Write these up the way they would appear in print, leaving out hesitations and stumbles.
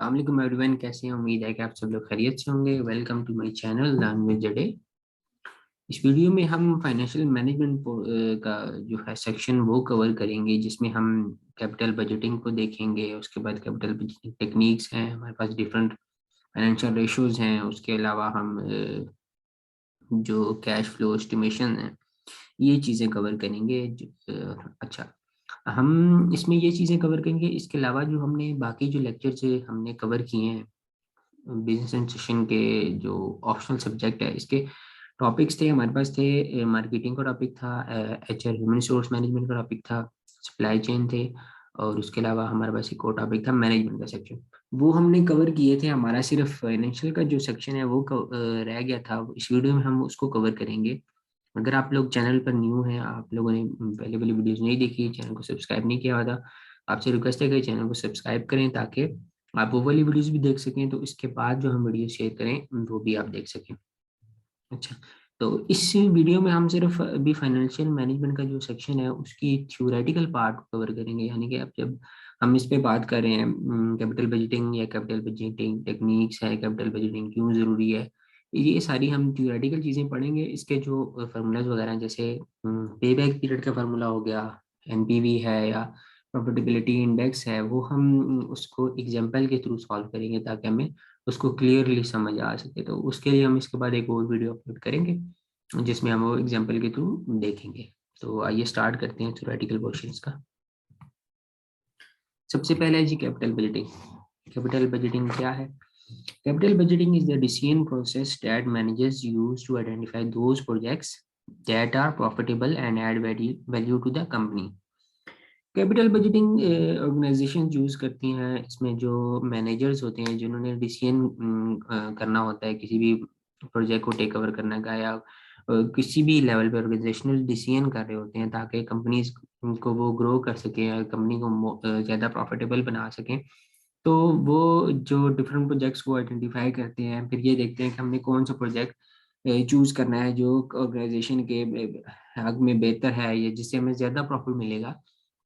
अस्सलाम एवरीवन, कैसे हैं? उम्मीद है कि आप सब लोग खैरियत से होंगे। Welcome to my channel learn with day. इस वीडियो में हम फाइनेंशियल मैनेजमेंट का जो है सेक्शन वो कवर करेंगे, जिसमें हम कैपिटल बजटिंग को देखेंगे। उसके बाद कैपिटल बजटिंग टेक्निक्स हैं, हमारे पास डिफरेंट फाइनेंशियल रेशोज हैं। उसके अलावा हम जो कैश फ्लो एस्टिमेशन है, ये चीज़ें कवर करेंगे। अच्छा, हम इसमें ये चीज़ें कवर करेंगे। इसके अलावा जो हमने बाकी जो लेक्चर हमने कवर किए हैं बिजनेस एंड सेशन के, जो ऑप्शनल सब्जेक्ट है, इसके टॉपिक्स थे हमारे पास थे। मार्केटिंग का टॉपिक था, एचआर ह्यूमन रिसोर्स मैनेजमेंट का टॉपिक था, सप्लाई चेन थे, और उसके अलावा हमारे पास एक और टॉपिक था मैनेजमेंट का सेक्शन। वो हमने कवर किए थे। हमारा सिर्फ फाइनेंशियल का जो सेक्शन है वो रह गया था। इस वीडियो में हम उसको कवर करेंगे। अगर आप लोग चैनल पर न्यू हैं, आप लोगों ने पहले वाली वीडियोस नहीं देखी, चैनल को सब्सक्राइब नहीं किया हुआ था, आपसे रिक्वेस्ट है कि चैनल को सब्सक्राइब करें ताकि आप वो वाली वीडियोस भी देख सकें, तो इसके बाद जो हम वीडियो शेयर करें वो भी आप देख सकें। अच्छा, तो इस वीडियो में हम सिर्फ अभी फाइनेंशियल मैनेजमेंट का जो सेक्शन है उसकी थ्योरेटिकल पार्ट कवर करेंगे। यानी कि अब जब हम इस पे बात कर रहे हैं कैपिटल बजटिंग या कैपिटल बजटिंग टेक्निक्स है, कैपिटल बजटिंग क्यों ज़रूरी है, ये सारी हम थ्योरेटिकल चीज़ें पढ़ेंगे। इसके जो फार्मूलाज वगैरह हैं, जैसे पे बैक पीरियड का फार्मूला हो गया, एनपीवी है, या प्रॉफिटेबिलिटी इंडेक्स है, वो हम उसको एग्जाम्पल के थ्रू सॉल्व करेंगे ताकि हमें उसको क्लियरली समझ आ सके। तो उसके लिए हम इसके बाद एक और वीडियो अपलोड करेंगे जिसमें हम वो एग्जाम्पल के थ्रू देखेंगे। तो आइए स्टार्ट करते हैं थ्योरेटिकल क्वेश्चंस का। सबसे पहले है जी कैपिटल बजटिंग। कैपिटल बजटिंग क्या है? Capital budgeting is the decision process that managers use to identify those projects that are profitable and add value to the company. Capital budgeting organization use करती हैं। इसमें जो मैनेजर्स होते हैं, जिन्होंने decision करना होता है किसी भी प्रोजेक्ट को टेक ओवर करने का, या किसी भी लेवल पे ऑर्गेनाइजेशनल डिसीजन कर रहे होते हैं ताकि कंपनीज को वो ग्रो कर सकें या कंपनी को ज़्यादा प्रॉफिटेबल बना सकें। तो वो जो डिफरेंट प्रोजेक्ट्स को आइडेंटिफाई करते हैं, फिर ये देखते हैं कि हमने कौन सा प्रोजेक्ट चूज करना है जो ऑर्गेनाइजेशन के हक में बेहतर है, या जिससे हमें ज़्यादा प्रॉफिट मिलेगा।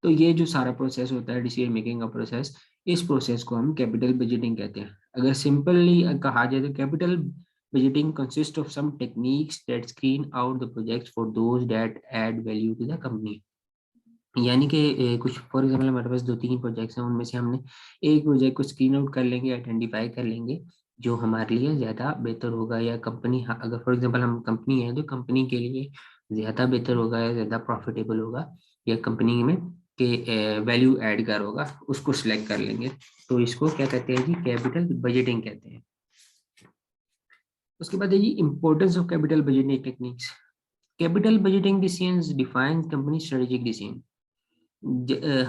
तो ये जो सारा प्रोसेस होता है डिसीजन मेकिंग का प्रोसेस, इस प्रोसेस को हम कैपिटल बजटिंग कहते हैं। अगर सिंपली कहा जाए तो capital budgeting consist of some techniques that screen out the projects for those that add value to the company. यानी कि कुछ फॉर एग्जाम्पल हमारे पास दो तीन प्रोजेक्ट्स हैं, उनमें से हमने एक प्रोजेक्ट को स्क्रीन आउट कर लेंगे, आइडेंटिफाई कर लेंगे जो हमारे लिए ज़्यादा बेहतर होगा, या कंपनी, अगर फॉर एग्जांपल हम कंपनी है तो कंपनी के लिए ज़्यादा बेहतर होगा या ज़्यादा प्रॉफिटेबल होगा, या कंपनी में के वैल्यू ऐड कर होगा, उसको सिलेक्ट कर लेंगे। तो इसको क्या कहते हैं जी? कैपिटल बजटिंग कहते हैं। उसके बाद है जी importance of capital budgeting techniques. Capital budgeting decisions define company strategic decision.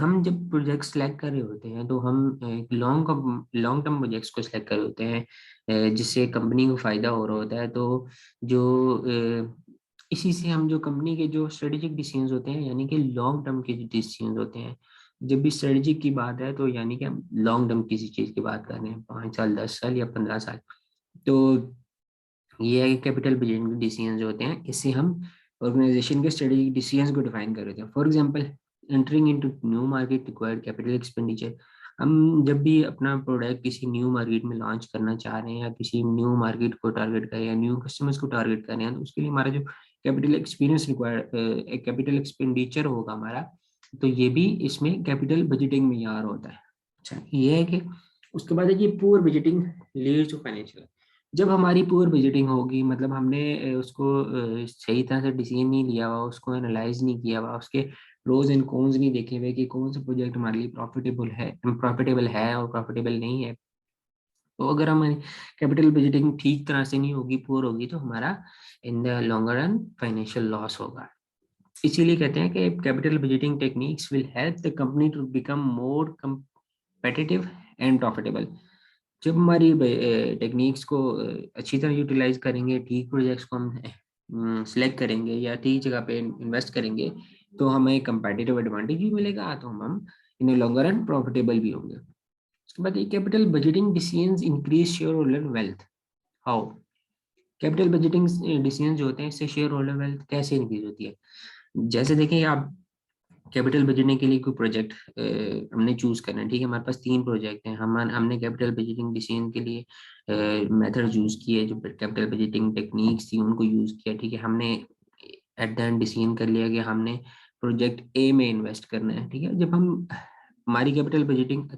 हम जब प्रोजेक्ट सेलेक्ट कर रहे होते हैं तो हम लॉन्ग टर्म प्रोजेक्ट्स को सिलेक्ट कर रहे होते हैं, जिससे कंपनी को फायदा हो रहा होता है। तो जो इसी से हम जो कंपनी के जो स्ट्रेटेजिक डिसीजंस होते हैं, यानी कि लॉन्ग टर्म के जो डिसीजंस होते हैं, जब भी स्ट्रेटेजिक की बात है तो यानी कि हम लॉन्ग टर्म किसी चीज़ की बात कर रहे हैं, 5 साल, 10 साल या 15 साल। तो ये है कि कैपिटल बजटिंग डिसीजंस जो होते हैं, इससे हम ऑर्गेनाइजेशन के स्ट्रेटेजिक डिसीजंस को डिफाइन कर रहे हैं। For example, entering into new market required capital expenditure. हम जब भी अपना प्रोडक्ट किसी न्यू मार्केट में लॉन्च करना चाह रहे हैं, या किसी न्यू मार्केट को टारगेट कर रहे हैं, या न्यू कस्टमर्स को टारगेट कर रहे हैं, तो उसके लिए हमारा जो capital experience required capital expenditure होगा हमारा, तो ये भी इसमें कैपिटल बजटिंग में यार होता है। अच्छा, ये है कि उसके बाद है ये poor budgeting leads to financial. जब हमारी पुअर बजटिंग होगी, मतलब हमने उसको सही तरह से डिसीजन नहीं लिया हुआ, उसको एनालाइज नहीं किया हुआ, उसके प्रोज एंड कॉन्स नहीं देखे हुए कि कौन सा प्रोजेक्ट हमारे लिए प्रॉफिटेबल है और प्रॉफिटेबल नहीं है। तो अगर हमारी कैपिटल बजटिंग ठीक तरह से नहीं होगी, पुअर होगी, तो हमारा in the longer run financial loss होगा। इसीलिए कहते हैं कि capital budgeting techniques will help the company to become more competitive and profitable. जब हमारी टेक्निक्स को अच्छी तरह यूटिलाइज करेंगे, ठीक प्रोजेक्ट्स को हम सिलेक्ट करेंगे या ठीक जगह पे इन्वेस्ट करेंगे, तो हमें कंपेटिटिव एडवांटेज भी मिलेगा, तो हम इन लॉन्गर रन प्रॉफिटेबल भी होंगे। उसके बाद capital budgeting decisions increase share holder wealth. How? Capital budgeting decisions जो होते हैं, इससे शेयर होल्डर वेल्थ कैसे इंक्रीज होती है? जैसे देखें आप, कैपिटल बजटने के लिए कोई प्रोजेक्ट हमने चूज करना है, ठीक है। हमारे पास 3 प्रोजेक्ट हैं, हमने कैपिटल बजटिंग डिसीजन के लिए मेथड यूज किए, जो कैपिटल बजटिंग टेक्निक्स थी उनको यूज किया, ठीक है। हमने एट द एंड डिसीजन कर लिया कि हमने प्रोजेक्ट ए में इन्वेस्ट करना है, ठीक है। जब हम हमारी कैपिटल बजटिंग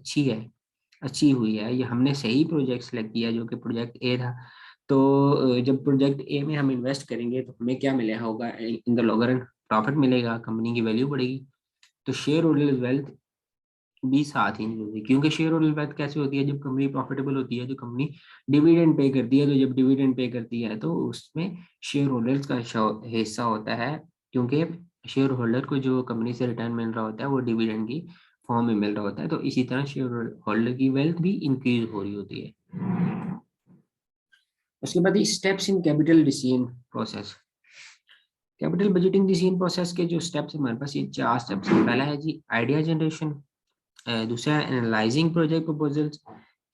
अच्छी हुई है, या हमने सही प्रोजेक्ट सेलेक्ट किया जो कि प्रोजेक्ट ए था, तो जब प्रोजेक्ट ए में हम इन्वेस्ट करेंगे तो हमें क्या मिलेगा, होगा in the long run profit मिलेगा, कंपनी की वैल्यू बढ़ेगी। तो शेयर होल्डर वेल्थ भी साथ ही नहीं होती, क्योंकि शेयर होल्डर वेल्थ कैसे होती है, जब कंपनी प्रॉफिटेबल होती है, जो कंपनी डिविडेंड पे करती है, तो जब डिविडेंड पे करती है तो उसमें शेयर होल्डर्स का हिस्सा होता है, क्योंकि शेयर होल्डर को जो कंपनी से रिटर्न मिल रहा होता है वो डिविडेंड की फॉर्म में मिल रहा होता है। तो इसी तरह शेयर होल्डर की वेल्थ भी इंक्रीज हो रही होती है। उसके बाद steps in capital decision process. Capital budgeting decision process के जो स्टेप्स हमारे पास, ये 4 स्टेप्स हैं। पहला है जी आइडिया जनरेशन, दूसरा है एनालाइजिंग प्रोजेक्ट प्रपोजल्स,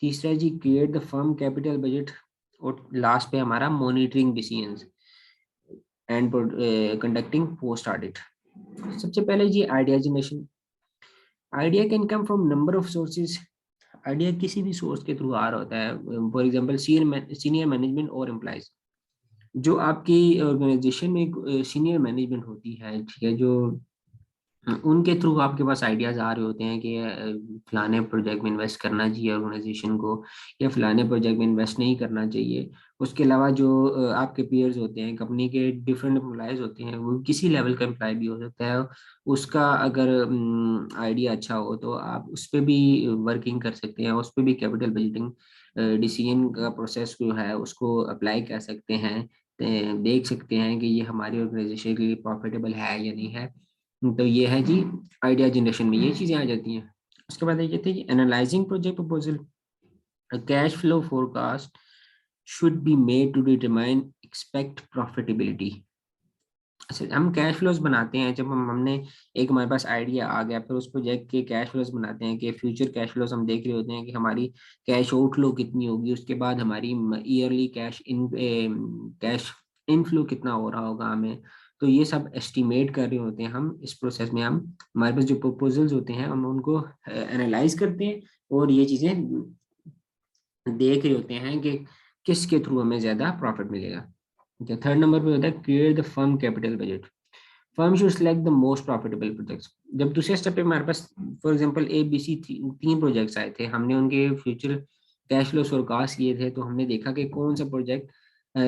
तीसरा है जी create the firm capital budget, और लास्ट पे हमारा monitoring decisions and conducting post audit. सबसे पहले जी idea generation. Idea can come from number of sources. Idea किसी भी सोर्स के थ्रू आ रहा होता है, फॉर एग्जांपल सीनियर मैनेजमेंट और एम्प्लॉयज। जो आपकी ऑर्गेनाइजेशन में सीनियर मैनेजमेंट होती है, ठीक है, जो उनके थ्रू आपके पास आइडियाज आ रहे होते हैं कि फलाने प्रोजेक्ट में इन्वेस्ट करना चाहिए ऑर्गेनाइजेशन को, या फलाने प्रोजेक्ट में इन्वेस्ट नहीं करना चाहिए। उसके अलावा जो आपके पीयर्स होते हैं, कंपनी के डिफरेंट एम्प्लॉयज होते हैं, वो किसी लेवल का एम्प्लॉय भी हो सकता है, उसका अगर आइडिया अच्छा हो तो आप उस पर भी वर्किंग कर सकते हैं, उस पर भी कैपिटल बजटिंग डिसीजन का प्रोसेस जो है उसको अप्लाई कर सकते हैं। देख सकते हैं कि ये हमारी ऑर्गेनाइजेशन के लिए प्रॉफिटेबल है या नहीं है। तो ये है जी आइडिया जनरेशन में ये चीजें आ जाती हैं। उसके बाद ये थे analysing project proposal. Cash flow forecast should be made to determine expect profitability. अच्छा, हम कैश फ्लोज बनाते हैं जब हमने एक हमारे पास आइडिया आ गया, फिर उस प्रोजेक्ट के कैश फ्लोज बनाते हैं कि फ्यूचर कैश फ्लोज हम देख रहे होते हैं कि हमारी कैश आउटफ्लो कितनी होगी, उसके बाद हमारी ईयरली कैश इनफ्लो कितना हो रहा होगा हमें। तो ये सब एस्टिमेट कर रहे होते हैं हम इस प्रोसेस में। हम हमारे पास जो प्रपोजल्स होते हैं हम उनको एनालाइज करते हैं, और ये चीजें देख रहे होते हैं कि किसके थ्रू हमें ज्यादा प्रॉफिट मिलेगा। ठीक, थर्ड नंबर पे होता है create the firm capital budget. Firm should select the most profitable projects. जब दूसरे स्टेप पे हमारे पास for example A B C 3 projects आए थे, हमने उनके फ्यूचर कैश फ्लो फोरकास्ट किए थे, तो हमने देखा कि कौन सा प्रोजेक्ट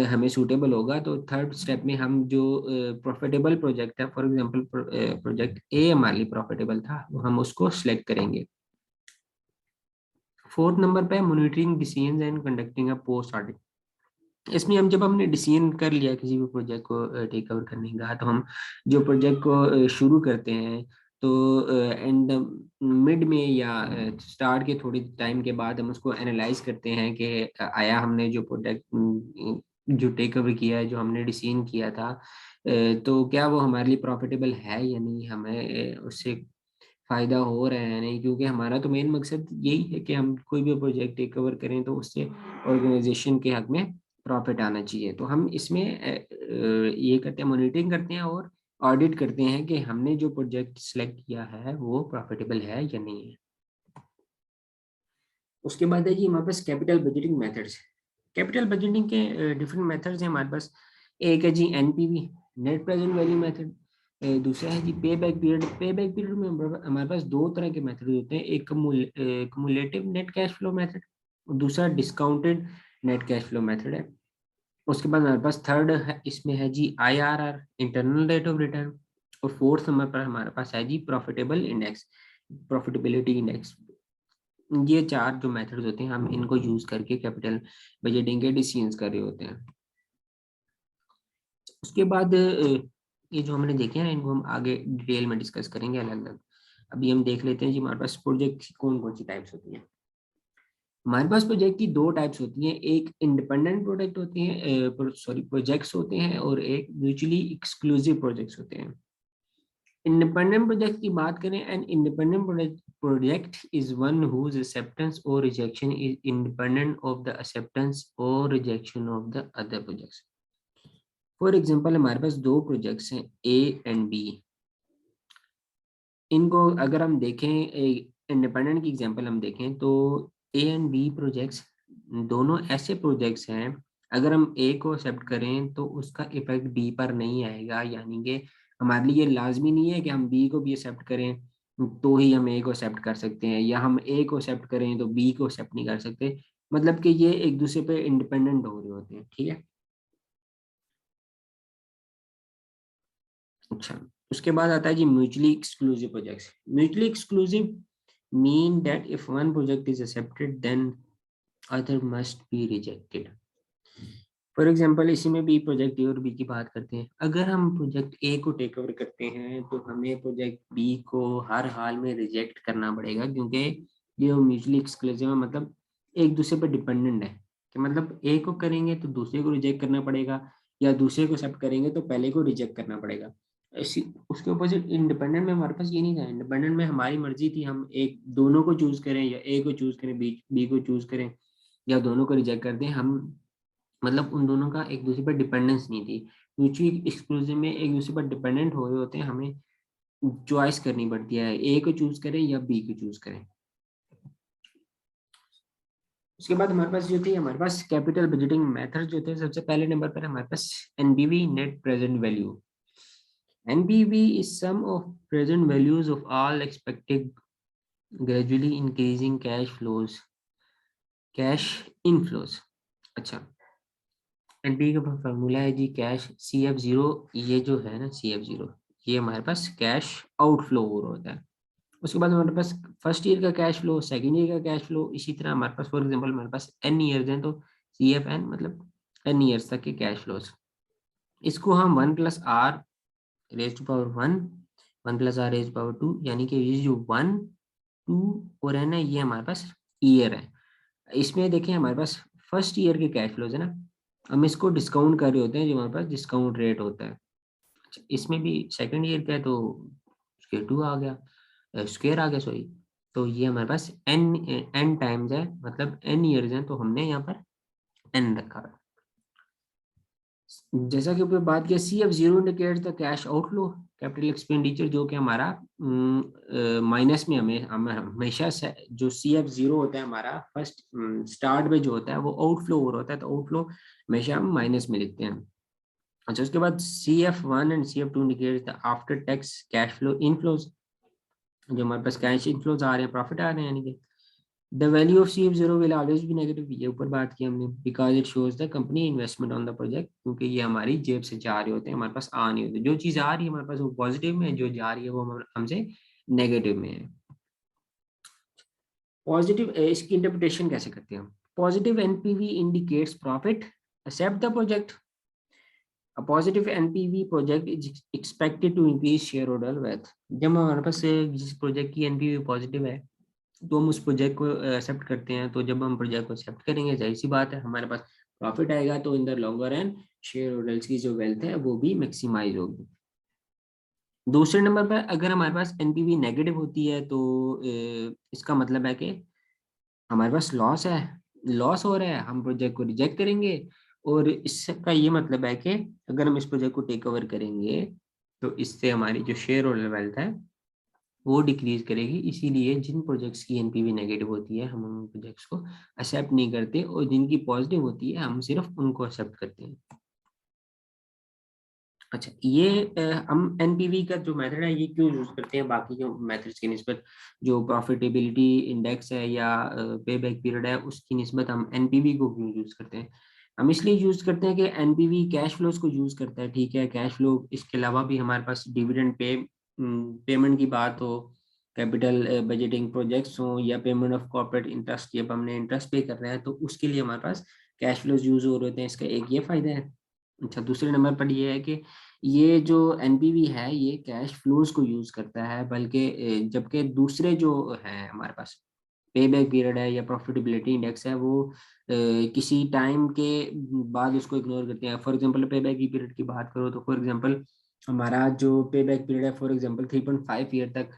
हमें सूटेबल होगा। तो थर्ड स्टेप में हम जो प्रॉफिटेबल प्रोजेक्ट है, फॉर एग्जांपल प्रोजेक्ट ए हमारे लिए प्रॉफिटेबल था, वो हम उसको सिलेक्ट करेंगे। फोर्थ नंबर पे monitoring decisions and conducting a post audit. इसमें हम जब हमने डिसीजन कर लिया किसी भी प्रोजेक्ट को टेक ओवर करने का, तो हम जो प्रोजेक्ट को शुरू करते हैं, तो एंड मिड में या स्टार्ट के थोड़ी टाइम के बाद हम उसको एनालाइज करते हैं कि आया हमने जो प्रोजेक्ट जो टेक ओवर किया है, जो हमने डिसीजन किया था, तो क्या वो हमारे लिए प्रॉफिटेबल है या नहीं, हमें उससे फायदा हो रहा है नहीं। क्योंकि हमारा तो मेन मकसद यही है कि हम कोई भी प्रोजेक्ट टेक ओवर करें तो उससे ऑर्गेनाइजेशन के हक में प्रॉफिट आना चाहिए। तो हम इसमें ये करते हैं, मॉनिटरिंग करते हैं और ऑडिट करते हैं कि हमने जो प्रोजेक्ट सिलेक्ट किया है वो प्रॉफिटेबल है या नहीं है। उसके बाद है जी हमारे पास capital budgeting methods. Capital budgeting के डिफरेंट मेथड्स हैं हमारे पास। एक है जी NPV, net present value method. दूसरा है जी pay back period. Pay back period में हमारे पास 2 तरह के मेथड होते हैं, एक cumulative net cash flow method, और दूसरा discounted net cash flow method है। उसके बाद हमारे पास थर्ड है, इसमें है जी IRR, internal rate of return. और फोर्थ नंबर पर हमारे पास है जी प्रॉफिटेबल इंडेक्स, प्रॉफिटेबिलिटी इंडेक्स। ये 4 जो मेथड्स होते हैं हम इनको यूज करके कैपिटल बजटिंग के डिसीजंस कर रहे होते हैं। उसके बाद ये जो हमने देखे हैं इनको हम आगे डिटेल में डिस्कस करेंगे अलग अलग। अभी हम देख लेते हैं जी हमारे पास प्रोजेक्ट की कौन कौन सी टाइप्स होती हैं। हमारे पास प्रोजेक्ट की 2 टाइप्स होती हैं, एक इंडिपेंडेंट प्रोजेक्ट होती हैं, सॉरी प्रोजेक्ट्स होते हैं, और एक म्यूचुअली एक्सक्लूसिव प्रोजेक्ट्स होते हैं। इंडिपेंडेंट प्रोजेक्ट की बात करें, an independent project is one whose acceptance और rejection is independent of the acceptance और rejection of the other projects. For example हमारे पास 2 प्रोजेक्ट्स हैं ए एंड बी। इनको अगर हम देखें, इंडिपेंडेंट की एग्जांपल हम देखें तो ए एंड बी प्रोजेक्ट्स दोनों ऐसे प्रोजेक्ट्स हैं, अगर हम ए को एक्सेप्ट करें तो उसका इफेक्ट बी पर नहीं आएगा, यानी कि हमारे लिए लाजमी नहीं है कि हम बी को भी एक्सेप्ट करें तो ही हम ए को एक्सेप्ट कर सकते हैं, या हम ए को एक्सेप्ट करें तो बी को एक्सेप्ट नहीं कर सकते। मतलब कि ये एक दूसरे पे इंडिपेंडेंट हो रहे होते हैं, ठीक है। अच्छा, उसके बाद आता है जी mutually exclusive projects. Mutually exclusive mean that if one project is accepted then other must be rejected. For example इसी में भी प्रोजेक्ट ए और बी की बात करते हैं, अगर हम प्रोजेक्ट ए को टेक ओवर करते हैं तो हमें प्रोजेक्ट बी को हर हाल में रिजेक्ट करना पड़ेगा, क्योंकि ये म्यूचुअली एक्सक्लूसिव है, मतलब एक दूसरे पर डिपेंडेंट है, कि मतलब ए को करेंगे तो दूसरे को रिजेक्ट करना पड़ेगा, या दूसरे को एक्सेप्ट करेंगे तो पहले को रिजेक्ट करना पड़ेगा। इसी उसके अपोजिट इंडिपेंडेंट में हमारे पास ये नहीं था, इंडिपेंडेंट में हमारी मर्जी थी, हम एक दोनों को चूज करें या ए को चूज करें, बी को चूज करें, या दोनों को रिजेक्ट कर दें हम, मतलब उन दोनों का एक दूसरे पर डिपेंडेंस नहीं थी। म्यूचुअली एक्सक्लूसिव में एक दूसरे पर डिपेंडेंट हो रहे होते हैं, हमें चॉइस करनी पड़ती है, ए को चूज करें या बी को चूज करें। उसके बाद हमारे पास जो थी, हमारे पास कैपिटल बजटिंग मेथड जो थे, सबसे पहले नंबर पर हमारे पास NBV, net present value. NBV is sum of present values of all expected gradually increasing cash inflows. अच्छा, एनपी का फार्मूला है जी कैश CF0, ये जो है ना CF0, ये हमारे पास कैश आउटफ्लो होता है। उसके बाद हमारे पास फर्स्ट ईयर का कैश फ्लो, सेकेंड ईयर का कैश फ्लो, इसी तरह हमारे पास फॉर एग्जांपल हमारे पास n ईयर्स हैं तो CFN मतलब n ईयर्स तक के कैश फ्लोज। इसको हम 1+r⁻1 1+r⁻2, यानी कि ये जो 1 2 और n है, ये हमारे पास ईयर है। इसमें देखें हमारे पास फर्स्ट ईयर के कैश फ्लोज है ना, हम इसको डिस्काउंट कर रहे होते हैं, जो हमारे पास डिस्काउंट रेट होता है। अच्छा, इसमें भी सेकंड ईयर का है तो स्क्वायर टू आ गया, स्क्वायर आ गया सॉरी। तो ये हमारे पास एन टाइम्स है, मतलब n ईयर्स हैं, तो हमने यहाँ पर n रखा है। जैसा कि ऊपर बात किया, CF0 indicates the cash outflow capital expenditure, जो कि हमारा माइनस में हमें हमेशा जो CF0 होता है हमारा फर्स्ट स्टार्ट में जो होता है वो आउटफ्लो हो रहा होता है, तो आउटफ्लो हमेशा हम माइनस में लिखते हैं। अच्छा, उसके बाद CF1 and CF2 indicates the after tax cash flow inflows, जो हमारे पास कैश इनफ्लोज आ रहे हैं, प्रॉफिट आ रहे हैं, यानी कि the value of CF0 will always be negative, ये ऊपर बात की हमने, because it shows the company investment on the project, क्योंकि ये हमारी जेब से जा रहे होते हैं, हमारे पास आ नहीं होते। जो चीज़ आ रही है हमारे पास वो पॉजिटिव में है, जो जा रही है वो हमसे नेगेटिव में है। पॉजिटिव इसकी इंटरप्रिटेशन कैसे करते हैं हम? Positive NPV indicates profit accept the project. A positive NPV project is expected to increase shareholder wealth। जब हमारे पास जिस प्रोजेक्ट की NPV पॉजिटिव है तो हम उस प्रोजेक्ट को एक्सेप्ट करते हैं, तो जब हम प्रोजेक्ट को एक्सेप्ट करेंगे जाहिर सी बात है हमारे पास प्रॉफिट आएगा, तो इन the longer run share holders की जो वेल्थ है वो भी मैक्सिमाइज होगी। दूसरे नंबर पर अगर हमारे पास एनपीवी नेगेटिव होती है तो इसका मतलब है कि हमारे पास लॉस है, लॉस हो रहा है, हम प्रोजेक्ट को रिजेक्ट करेंगे, और इसका ये मतलब है कि अगर हम इस प्रोजेक्ट को टेक ओवर करेंगे तो इससे हमारी जो शेयर होल्डर वेल्थ है वो डिक्रीज करेगी। इसीलिए जिन प्रोजेक्ट्स की एनपीवी नेगेटिव होती है हम उन प्रोजेक्ट्स को एक्सेप्ट नहीं करते, और जिनकी पॉजिटिव होती है हम सिर्फ उनको एक्सेप्ट करते हैं। अच्छा, ये हम एनपीवी का जो मेथड है ये क्यों यूज करते हैं बाकी जो मेथड्स की निस्बत? जो प्रॉफिटेबिलिटी इंडेक्स है या पे बैक पीरियड है उसकी निस्बत हम एनपीवी को क्यों यूज करते हैं? हम इसलिए यूज करते हैं कि एनपीवी कैश फ्लोज को यूज करता है, ठीक है, कैश फ्लो, इसके अलावा भी हमारे पास डिविडेंड पेमेंट की बात हो, कैपिटल बजटिंग प्रोजेक्ट्स हो, या पेमेंट ऑफ कॉर्पोरेट इंटरेस्ट, जब हमने इंटरेस्ट पे कर रहे हैं तो उसके लिए हमारे पास कैश फ्लोज यूज हो रहे होते हैं, इसका एक ये फायदा है। अच्छा, दूसरे नंबर पर ये है कि ये जो एनपीवी है ये कैश फ्लोज को यूज करता है, बल्कि जबकि दूसरे जो है हमारे पास पे बैक पीरियड है या प्रॉफिटेबिलिटी इंडेक्स है वो किसी टाइम के बाद उसको इग्नोर करते हैं। फॉर एग्जांपल पे बैक की पीरियड की बात करो तो फॉर एग्जांपल हमारा जो पे बैक पीरियड है फॉर एग्जांपल 3.5 ईयर तक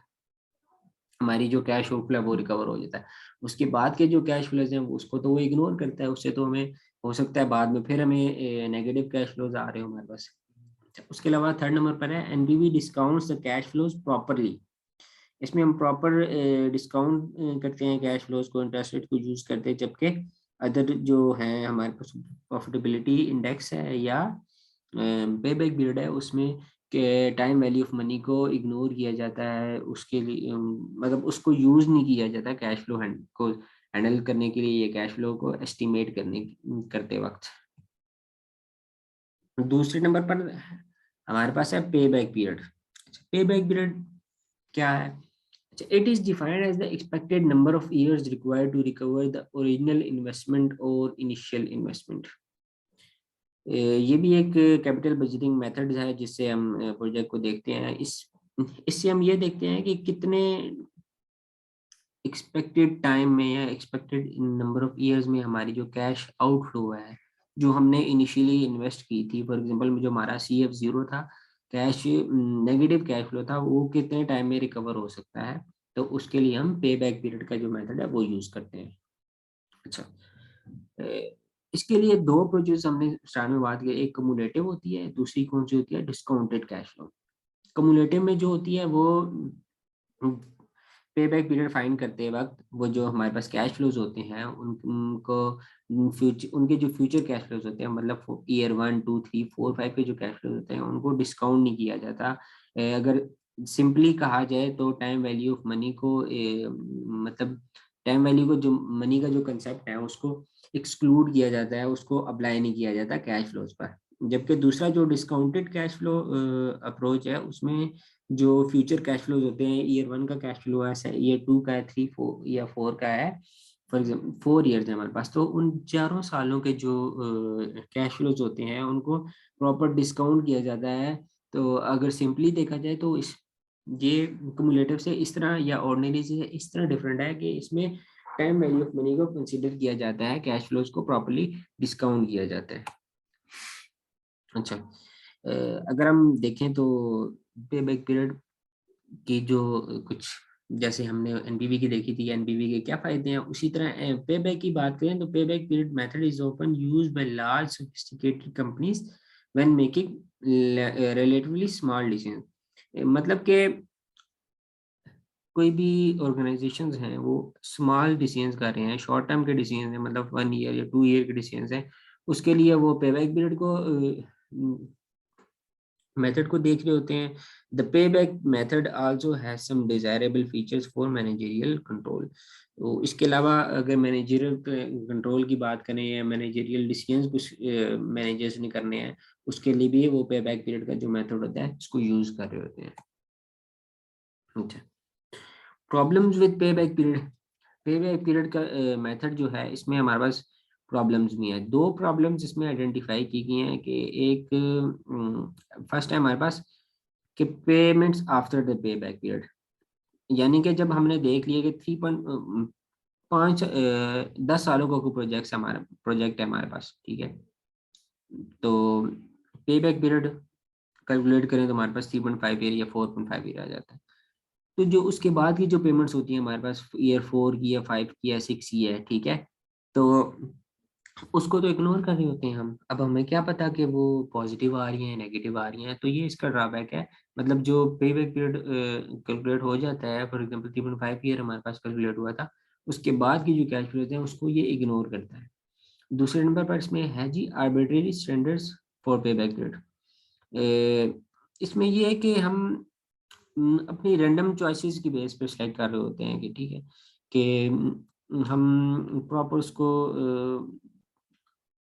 हमारी जो कैश आउटफ्लो है वो रिकवर हो जाता है। उसके बाद के जो कैश फ्लोज हैं उसको तो वो इग्नोर करता है, उससे तो हमें हो सकता है बाद में फिर हमें नेगेटिव कैश फ्लोज आ रहे हो हमारे पास। उसके अलावा थर्ड नंबर पर है NPV discounts the cash flows properly. इसमें हम प्रॉपर डिस्काउंट करते हैं कैश फ्लोज को, इंटरेस्ट रेट को यूज करते हैं, जबकि अदर जो है हमारे पास प्रॉफिटेबिलिटी इंडेक्स है या पे बैक पीरियड है, उसमें के टाइम वैल्यू ऑफ मनी को इग्नोर किया जाता है, उसके लिए मतलब उसको यूज नहीं किया जाता कैश फ्लो को हैंडल करने के लिए, ये कैश फ्लो को एस्टिमेट करते वक्त। दूसरे नंबर पर हमारे पास है pay back period. Pay back period क्या है? It is defined as the expected number of years required to recover the original investment और इनिशियल इन्वेस्टमेंट। ये भी एक कैपिटल बजटिंग मेथड है जिससे हम प्रोजेक्ट को देखते हैं। इससे हम ये देखते हैं कि कितने एक्सपेक्टेड टाइम में या एक्सपेक्टेड नंबर ऑफ इयर्स में हमारी जो कैश आउटफ्लो है, जो हमने इनिशियली इन्वेस्ट की थी, फॉर एग्जांपल जो हमारा CF0 था, कैश नेगेटिव कैश फ्लो था, वो कितने टाइम में रिकवर हो सकता है। तो उसके लिए हम पे बैक पीरियड का जो मेथड है वो यूज करते हैं। अच्छा, इसके लिए दो प्रोजेक्ट्स हमने स्टार्ट में बात की, एक कम्युलेटिव होती है, दूसरी कौन सी होती है? Discounted cash flow. कम्युलेटिव में जो होती है वो पे बैक पीरियड फाइंड करते वक्त वो जो हमारे पास कैश फ्लोज होते हैं उनको फ्यूचर, उनके जो फ्यूचर कैश फ्लोज होते हैं, मतलब ईयर 1 2 3 4 5 के जो कैश फ्लोज होते हैं उनको डिस्काउंट नहीं किया जाता। अगर सिंपली कहा जाए तो टाइम वैल्यू ऑफ मनी को मतलब टाइम वैल्यू को, जो मनी का जो कंसेप्ट है उसको एक्सक्लूड किया जाता है, उसको अप्लाई नहीं किया जाता कैश फ्लोज पर। जबकि दूसरा जो डिस्काउंटेड कैश फ्लो अप्रोच है, उसमें जो फ्यूचर कैश फ्लोज होते हैं, ईयर 1 का कैश फ्लो है, ईयर 2 का है, 3 4 या 4 का है, फॉर एग्जाम्पल 4 ईयर्स है हमारे पास, तो उन 4 सालों के जो कैश फ्लोज होते हैं उनको प्रॉपर डिस्काउंट किया जाता है। तो अगर सिंपली देखा जाए तो इस ये कम्युलेटिव से इस तरह या ऑर्डिनरी से इस तरह डिफरेंट है कि इसमें टाइम वैल्यू ऑफ मनी को कंसीडर किया जाता है, कैश फ्लोज को प्रॉपर्ली डिस्काउंट किया जाता है। अच्छा, अगर हम देखें तो पे बैक पीरियड की जो कुछ, जैसे हमने एनपीवी की देखी थी, एनपीवी के क्या फायदे हैं, उसी तरह पे बैक की बात करें तो पे back period method is often used by large sophisticated companies when making relatively small decision. मतलब कि कोई भी ऑर्गेनाइजेशंस हैं वो स्मॉल डिसीजंस कर रहे हैं, शॉर्ट टर्म के डिसीजन हैं, मतलब 1 ईयर या 2 ईयर के डिसीजंस हैं, उसके लिए वो पे बैक पीरियड को मेथड को देख रहे होते हैं। The pay back method also has some desirable features for managerial control. तो इसके अलावा अगर मैनेजरियल कंट्रोल की बात करें या मैनेजरियल डिसीजंस कुछ मैनेजर्स ने करने हैं, उसके लिए भी वो पे बैक पीरियड का जो मेथड होता है उसको यूज कर रहे होते हैं। अच्छा, प्रॉब्लम्स विद पे back period. Pay back period का मेथड जो है, इसमें हमारे पास प्रॉब्लम्स भी हैं। दो प्रॉब्लम्स इसमें आइडेंटिफाई की गई हैं कि एक फर्स्ट है हमारे पास कि payments after the pay back period, यानी कि जब हमने देख लिया कि 10 सालों का कोई प्रोजेक्ट है हमारे पास, ठीक है, तो पे बैक पीरियड कैलकुलेट करें तो हमारे पास 3.5 ईयर या 4.5 ईयर आ जाता है। तो जो उसके बाद की जो पेमेंट्स होती हैं हमारे पास, ईयर 4 की या 5 की या 6 की है, ठीक है, तो उसको तो इग्नोर कर रहे होते हैं हम। अब हमें क्या पता कि वो पॉजिटिव आ रही हैं नेगेटिव आ रही हैं, तो ये इसका ड्रॉबैक है। मतलब जो पे बैक पीरियड कैलकुलेट हो जाता है, फॉर एग्जांपल 3.5 ईयर हमारे पास कैलकुलेट हुआ था, उसके बाद की जो कैश फ्लोज हैं उसको ये इग्नोर करता है। दूसरे नंबर पर इसमें है जी arbitrary standards for pay back period. इसमें ये है कि हम अपनी रैंडम चॉइसेस की बेस पे सिलेक्ट कर रहे होते हैं कि ठीक है कि हम प्रॉपर उसको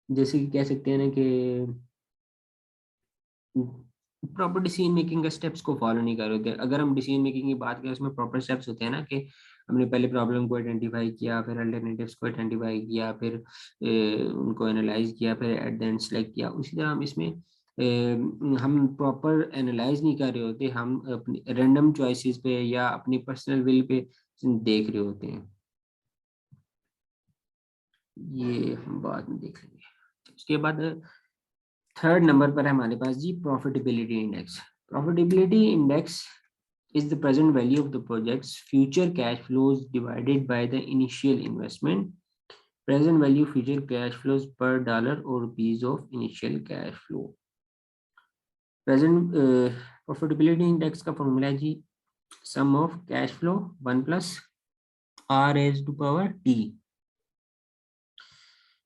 जैसे कि कह सकते हैं ना कि प्रॉपर डिसीजन मेकिंग के स्टेप्स को फॉलो नहीं कर रहे होते। अगर हम डिसीजन मेकिंग की बात करें उसमें प्रॉपर स्टेप्स होते हैं ना, कि हमने पहले प्रॉब्लम को आइडेंटिफाई किया, फिर अल्टरनेटिव्स को आइडेंटिफाई किया, फिर उनको एनालाइज किया, फिर एट द एंड सेलेक्ट किया। उसी तरह हम इसमें हम प्रॉपर एनालाइज नहीं कर रहे होते, हम अपनी रैंडम चॉइसेस पे या अपनी पर्सनल विल पे देख रहे होते हैं। ये हम बाद में देख लेंगे। उसके बाद थर्ड नंबर पर है हमारे पास जी profitability index. Profitability index is the present value of the project's future cash flows divided by the initial investment, present value future cash flows per dollar or rupees of initial cash flow। Present profitability index का formula है जी sum of cash flow 1 plus R raise to power T.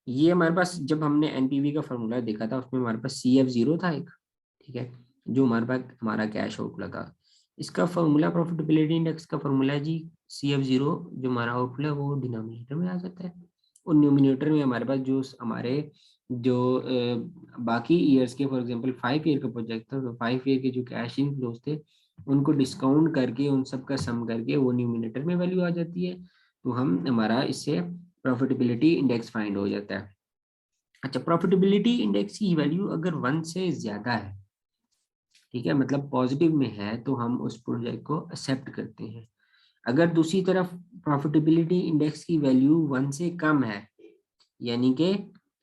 ये हमारे पास जब हमने NPV का formula देखा था उसमें हमारे पास सी एफ जीरो था एक, ठीक है, जो हमारे पास हमारा कैश आउटफ्लो था। इसका फॉर्मूला प्रॉफिटेबिलिटी इंडेक्स का फॉर्मूला है जी सी एफ जीरो, जो हमारा आउटफ्लो है वो डिनोमिनेटर में आ जाता है, और न्यूमिनेटर में हमारे पास जो हमारे जो बाकी ईयर्स के, फॉर एग्जांपल 5 ईयर का प्रोजेक्ट था तो 5 ईयर के जो कैश इनफ्लोज थे उनको डिस्काउंट करके उन सब का सम करके वो न्यूमिनेटर में वैल्यू आ जाती है, तो हम हमारा इससे प्रॉफिटेबिलिटी इंडेक्स फाइंड हो जाता है। अच्छा, प्रॉफिटेबिलिटी इंडेक्स की वैल्यू अगर 1 से ज्यादा है, ठीक है, मतलब पॉजिटिव में है, तो हम उस प्रोजेक्ट को एक्सेप्ट करते हैं। अगर दूसरी तरफ प्रॉफिटेबिलिटी इंडेक्स की वैल्यू 1 से कम है, यानी कि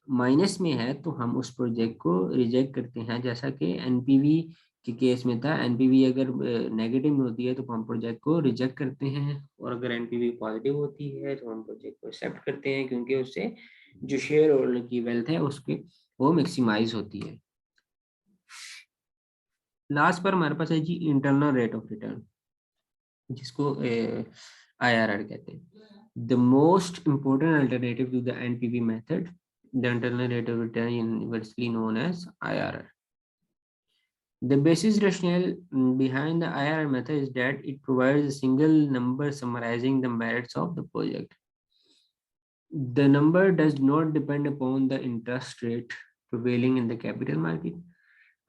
माइनस में है, तो हम उस प्रोजेक्ट को रिजेक्ट करते हैं, जैसा कि एनपीवी के केस में था। एनपीवी अगर नेगेटिव में होती है तो हम प्रोजेक्ट को रिजेक्ट करते हैं, और अगर एनपीवी पॉजिटिव होती है तो हम प्रोजेक्ट को एक्सेप्ट करते हैं, क्योंकि उससे जो शेयर होल्डर की वेल्थ है उसके वो मैक्सिमाइज होती है। लास्ट पर हमारे पास है जी इंटरनल रेट ऑफ रिटर्न, जिसको आईआरआर कहते हैं। The most important alternative to the NPV method, the internal rate of return universally known as IRR. The basis rationale behind the IRR method is that it provides a single number summarizing the merits of the project. The number does not depend upon the interest rate prevailing in the capital market.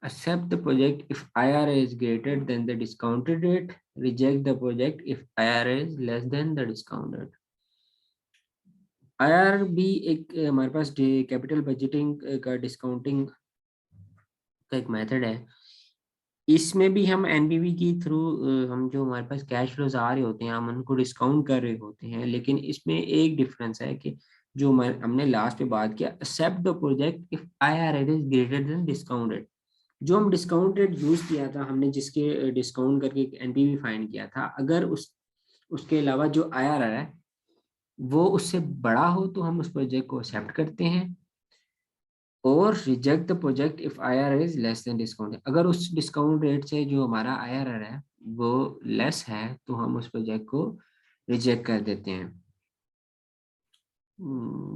Accept the project if IRR is greater than the discounted rate. Reject the project if IRR is less than the discounted. IRR भी एक हमारे पास capital budgeting का discounting का एक method है। इसमें भी हम एनपीवी की थ्रू हम जो हमारे पास कैश फ्लोज आ रहे होते हैं हम उनको डिस्काउंट कर रहे होते हैं, लेकिन इसमें एक डिफरेंस है कि जो हमने लास्ट पे बात किया, accept the project if IRR is greater than discounted. जो हम डिस्काउंटेड यूज किया था, हमने जिसके डिस्काउंट करके एनपीवी फाइंड किया था, अगर उसके अलावा जो आईआरआर है वो उससे बड़ा हो तो हम उस प्रोजेक्ट को एक्सेप्ट करते हैं, और reject the project if IRR is less than discount. अगर उस डिस्काउंट रेट से जो हमारा आईआरआर है वो लेस है तो हम उस प्रोजेक्ट को रिजेक्ट कर देते हैं।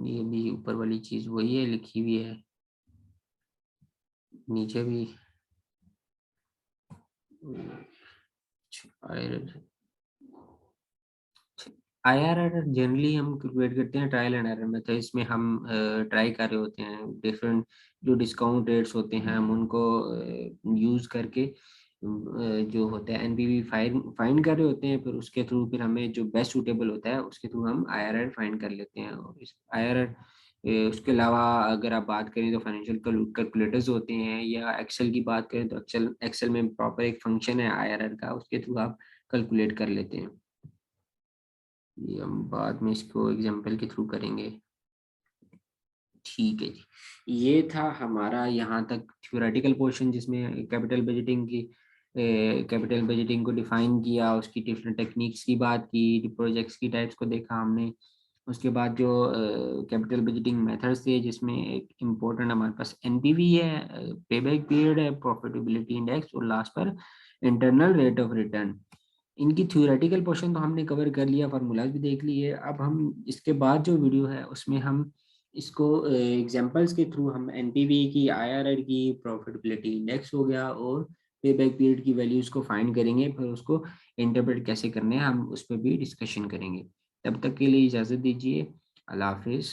ये भी ऊपर वाली चीज वही है, लिखी हुई है नीचे भी। आईआरआर जनरली हम कैलकुलेट करते हैं ट्रायल एंड एरर में, तो इसमें हम ट्राई कर रहे होते हैं डिफरेंट जो डिस्काउंट रेट्स होते हैं हम उनको यूज करके जो होता है एनपीवी फाइंड कर रहे होते हैं, फिर उसके थ्रू फिर हमें जो बेस्ट सूटेबल होता है उसके थ्रू हम आईआरआर फाइंड कर लेते हैं। और इस आईआरआर उसके अलावा अगर आप बात करें तो फाइनेंशियल कैलकुलेटर्स होते हैं, या एक्सेल की बात करें तो एक्सेल एक्सेल में प्रॉपर एक फंक्शन है आईआरआर का, उसके थ्रू आप कैलकुलेट कर लेते हैं। ये हम बाद में इसको एग्जाम्पल के थ्रू करेंगे। ठीक है जी, ये था हमारा यहाँ तक थ्योरेटिकल पोर्शन, जिसमें कैपिटल बजटिंग को डिफाइन किया, उसकी डिफरेंट टेक्निक्स की बात की, प्रोजेक्ट्स की टाइप्स को देखा हमने। उसके बाद जो कैपिटल बजटिंग मेथड्स थे, जिसमें एक इम्पोर्टेंट हमारे पास एनपीवी है, पेबैक पीरियड है, प्रॉफिटेबिलिटी इंडेक्स, और लास्ट पर इंटरनल रेट ऑफ रिटर्न। इनकी थ्योरेटिकल पोर्शन तो हमने कवर कर लिया, फार्मूलाज भी देख लिए। अब हम इसके बाद जो वीडियो है उसमें हम इसको एग्जांपल्स के थ्रू हम एनपीवी की, आईआरआर की, प्रॉफिटेबिलिटी इंडेक्स हो गया, और पे बैक पीरियड की वैल्यूज को फाइंड करेंगे, फिर उसको इंटरप्रेट कैसे करने हैं हम उस पर भी डिस्कशन करेंगे। तब तक के लिए इजाज़त दीजिए। अल्लाह हाफिज़।